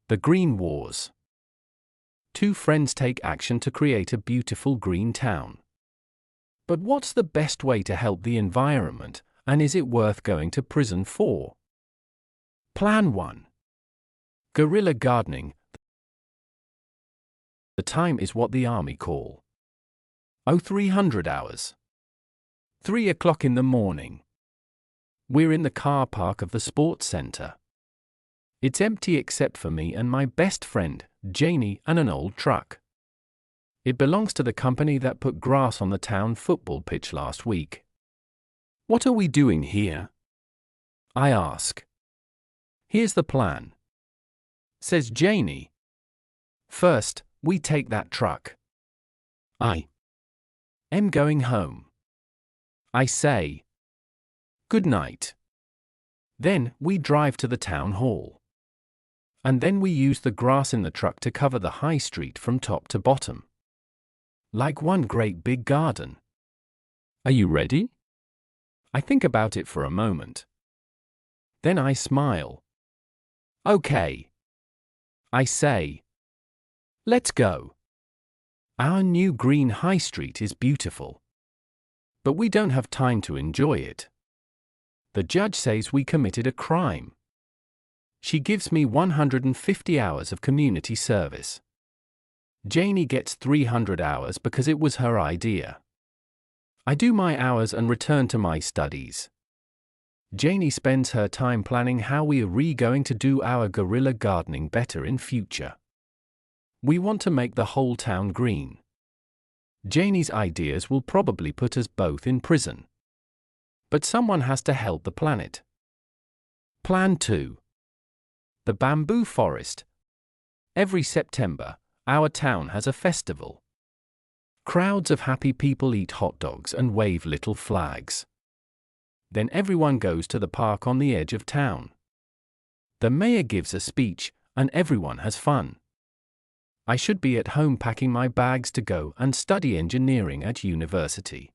The Green Wars. Two friends take action to create a beautiful green town. But what's the best way to help the environment, and is it worth going to prison for? Plan 1. Guerrilla gardening. The time is what the army call 0300 hours. 3 o'clock in the morning. We're in the car park of the sports center. It's empty except for me and my best friend, Janie, and an old truck. It belongs to the company that put grass on the town football pitch last week. What are we doing here? I ask. Here's the plan, says Janie. First, we take that truck. I am going home. I say, good night. Then, we drive to the town hall. And then we use the grass in the truck to cover the high street from top to bottom. Like one great big garden. Are you ready? I think about it for a moment. Then I smile. Okay. I say, let's go. Our new green high street is beautiful. But we don't have time to enjoy it. The judge says we committed a crime. She gives me 150 hours of community service. Janie gets 300 hours because it was her idea. I do my hours and return to my studies. Janie spends her time planning how we are going to do our guerrilla gardening better in future. We want to make the whole town green. Janie's ideas will probably put us both in prison. But someone has to help the planet. Plan 2. The bamboo forest. Every September, our town has a festival. Crowds of happy people eat hot dogs and wave little flags. Then everyone goes to the park on the edge of town. The mayor gives a speech, and everyone has fun. I should be at home packing my bags to go and study engineering at university.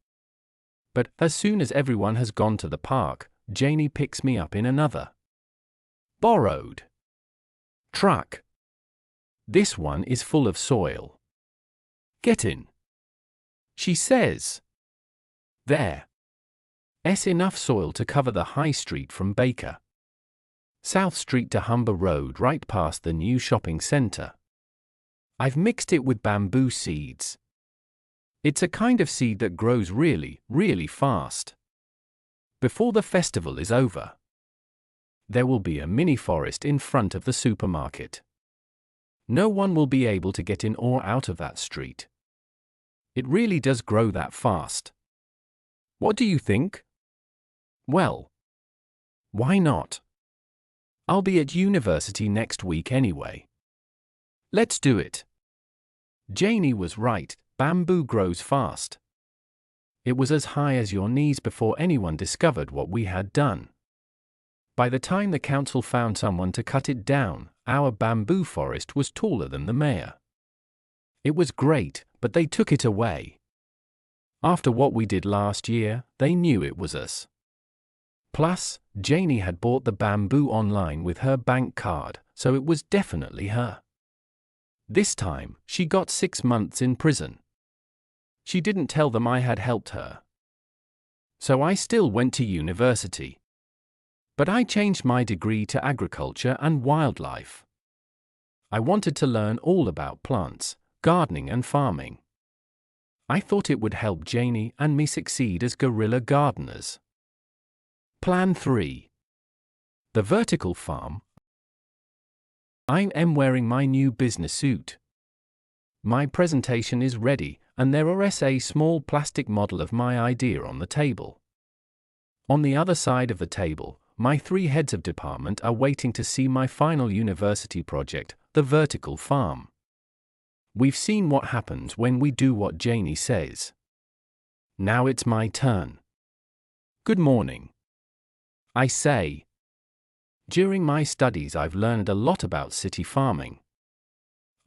But as soon as everyone has gone to the park, Janie picks me up in another borrowed truck. This one is full of soil. Get in, she says. There's enough soil to cover the high street from Baker South Street to Humber Road right past the new shopping center. I've mixed it with bamboo seeds. It's a kind of seed that grows really, really fast. Before the festival is over, there will be a mini forest in front of the supermarket. No one will be able to get in or out of that street. It really does grow that fast. What do you think? Well, why not? I'll be at university next week anyway. Let's do it. Janie was right, bamboo grows fast. It was as high as your knees before anyone discovered what we had done. By the time the council found someone to cut it down, our bamboo forest was taller than the mayor. It was great, but they took it away. After what we did last year, they knew it was us. Plus, Janie had bought the bamboo online with her bank card, so it was definitely her. This time, she got 6 months in prison. She didn't tell them I had helped her. So I still went to university. But I changed my degree to agriculture and wildlife. I wanted to learn all about plants, gardening and farming. I thought it would help Janie and me succeed as guerrilla gardeners. Plan 3. The vertical farm. I am wearing my new business suit. My presentation is ready, and there is a small plastic model of my idea on the table. On the other side of the table, my 3 heads of department are waiting to see my final university project, the vertical farm. We've seen what happens when we do what Janie says. Now it's my turn. Good morning, I say. During my studies I've learned a lot about city farming.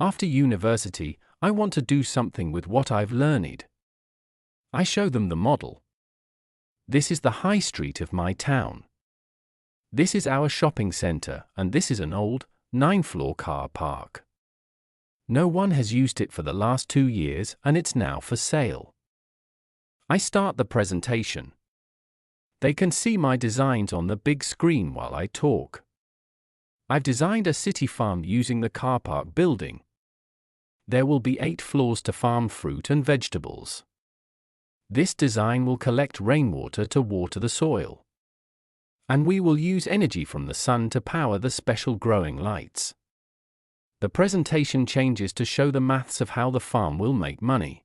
After university, I want to do something with what I've learned. I show them the model. This is the high street of my town. This is our shopping center, and this is an old, 9-floor car park. No one has used it for the last 2 years and it's now for sale. I start the presentation. They can see my designs on the big screen while I talk. I've designed a city farm using the car park building. There will be 8 floors to farm fruit and vegetables. This design will collect rainwater to water the soil. And we will use energy from the sun to power the special growing lights. The presentation changes to show the maths of how the farm will make money.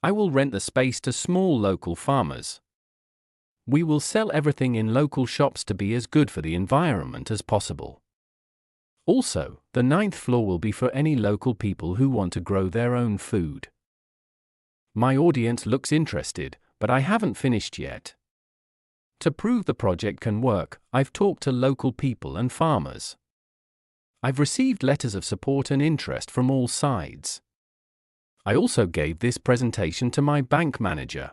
I will rent the space to small local farmers. We will sell everything in local shops to be as good for the environment as possible. Also, the 9th floor will be for any local people who want to grow their own food. My audience looks interested, but I haven't finished yet. To prove the project can work, I've talked to local people and farmers. I've received letters of support and interest from all sides. I also gave this presentation to my bank manager.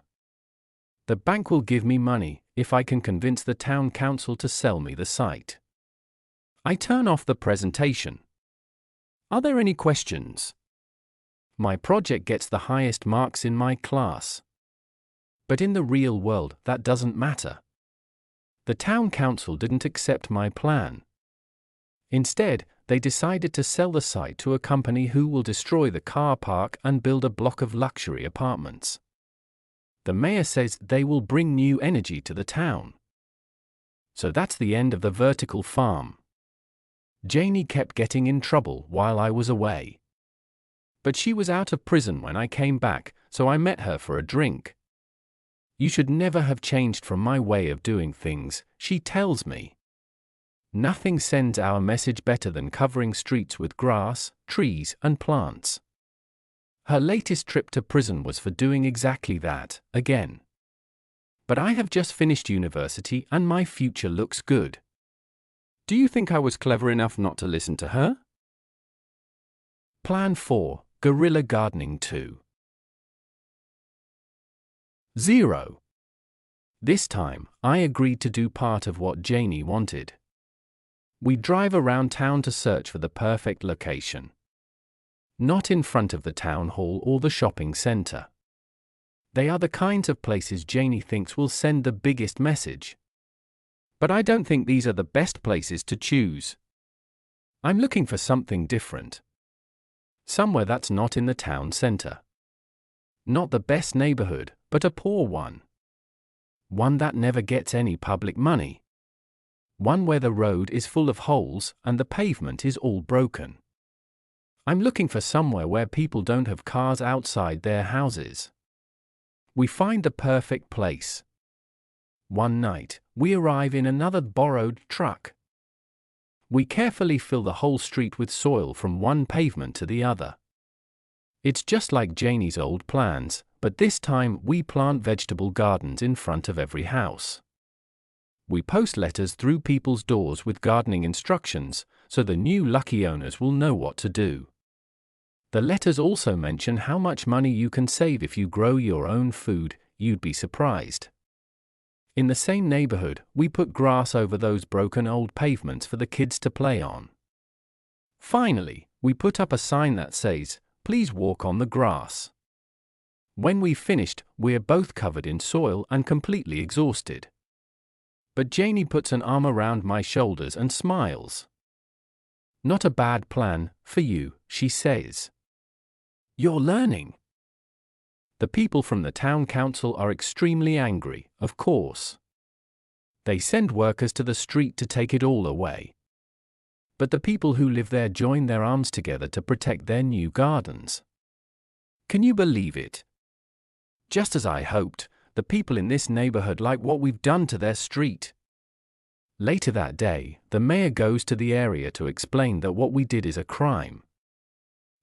The bank will give me money if I can convince the town council to sell me the site. I turn off the presentation. Are there any questions? My project gets the highest marks in my class. But in the real world, that doesn't matter. The town council didn't accept my plan. Instead, they decided to sell the site to a company who will destroy the car park and build a block of luxury apartments. The mayor says they will bring new energy to the town. So that's the end of the vertical farm. Janie kept getting in trouble while I was away. But she was out of prison when I came back, so I met her for a drink. You should never have changed from my way of doing things, she tells me. Nothing sends our message better than covering streets with grass, trees, and plants. Her latest trip to prison was for doing exactly that, again. But I have just finished university and my future looks good. Do you think I was clever enough not to listen to her? Plan 4, Guerrilla Gardening 2. 0. This time, I agreed to do part of what Janie wanted. We drive around town to search for the perfect location. Not in front of the town hall or the shopping center. They are the kinds of places Janie thinks will send the biggest message. But I don't think these are the best places to choose. I'm looking for something different. Somewhere that's not in the town center. Not the best neighborhood, but a poor one. One that never gets any public money. One where the road is full of holes and the pavement is all broken. I'm looking for somewhere where people don't have cars outside their houses. We find the perfect place. One night, we arrive in another borrowed truck. We carefully fill the whole street with soil from one pavement to the other. It's just like Janie's old plans, but this time we plant vegetable gardens in front of every house. We post letters through people's doors with gardening instructions, so the new lucky owners will know what to do. The letters also mention how much money you can save if you grow your own food. You'd be surprised. In the same neighborhood, we put grass over those broken old pavements for the kids to play on. Finally, we put up a sign that says, "Please walk on the grass." When we've finished, we're both covered in soil and completely exhausted. But Janie puts an arm around my shoulders and smiles. "Not a bad plan for you," she says. "You're learning." The people from the town council are extremely angry, of course. They send workers to the street to take it all away. But the people who live there join their arms together to protect their new gardens. Can you believe it? Just as I hoped, the people in this neighborhood like what we've done to their street. Later that day, the mayor goes to the area to explain that what we did is a crime.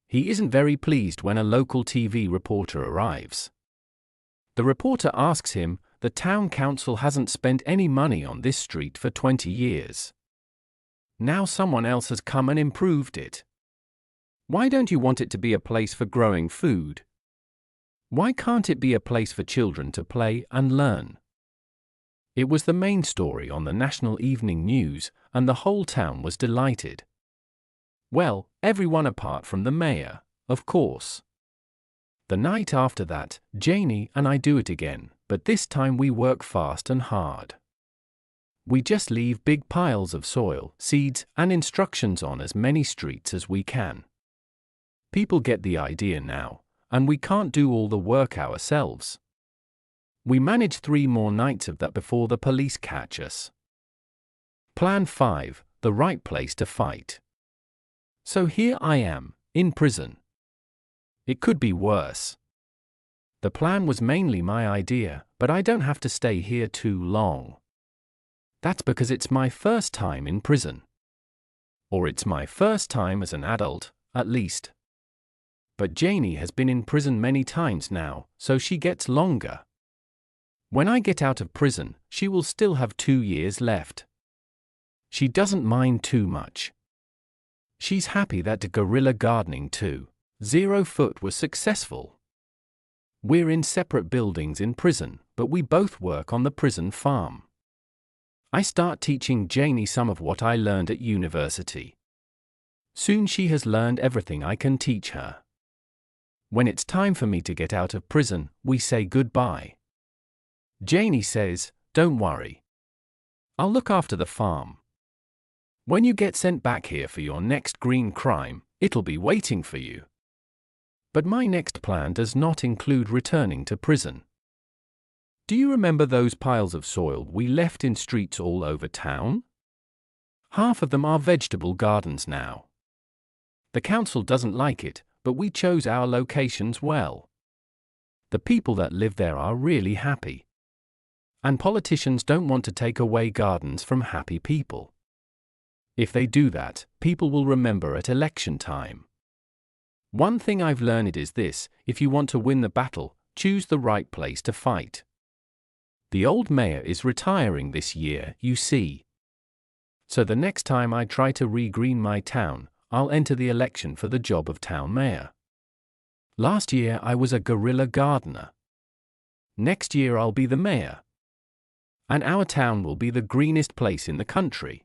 He isn't very pleased when a local TV reporter arrives. The reporter asks him, "The town council hasn't spent any money on this street for 20 years. Now someone else has come and improved it. Why don't you want it to be a place for growing food? Why can't it be a place for children to play and learn?" It was the main story on the national evening news, and the whole town was delighted. Well, everyone apart from the mayor, of course. The night after that, Janie and I do it again, but this time we work fast and hard. We just leave big piles of soil, seeds, and instructions on as many streets as we can. People get the idea now, and we can't do all the work ourselves. We manage 3 more nights of that before the police catch us. Plan 5, the right place to fight. So here I am, in prison. It could be worse. The plan was mainly my idea, but I don't have to stay here too long. That's because it's my first time in prison. Or it's my first time as an adult, at least. But Janie has been in prison many times now, so she gets longer. When I get out of prison, she will still have 2 years left. She doesn't mind too much. She's happy that the guerrilla gardening 2.0 foot was successful. We're in separate buildings in prison, but we both work on the prison farm. I start teaching Janie some of what I learned at university. Soon she has learned everything I can teach her. When it's time for me to get out of prison, we say goodbye. Janie says, "Don't worry. I'll look after the farm. When you get sent back here for your next green crime, it'll be waiting for you." But my next plan does not include returning to prison. Do you remember those piles of soil we left in streets all over town? Half of them are vegetable gardens now. The council doesn't like it, but we chose our locations well. The people that live there are really happy. And politicians don't want to take away gardens from happy people. If they do that, people will remember at election time. One thing I've learned is this: if you want to win the battle, choose the right place to fight. The old mayor is retiring this year, you see. So the next time I try to re-green my town, I'll enter the election for the job of town mayor. Last year I was a guerrilla gardener. Next year I'll be the mayor. And our town will be the greenest place in the country.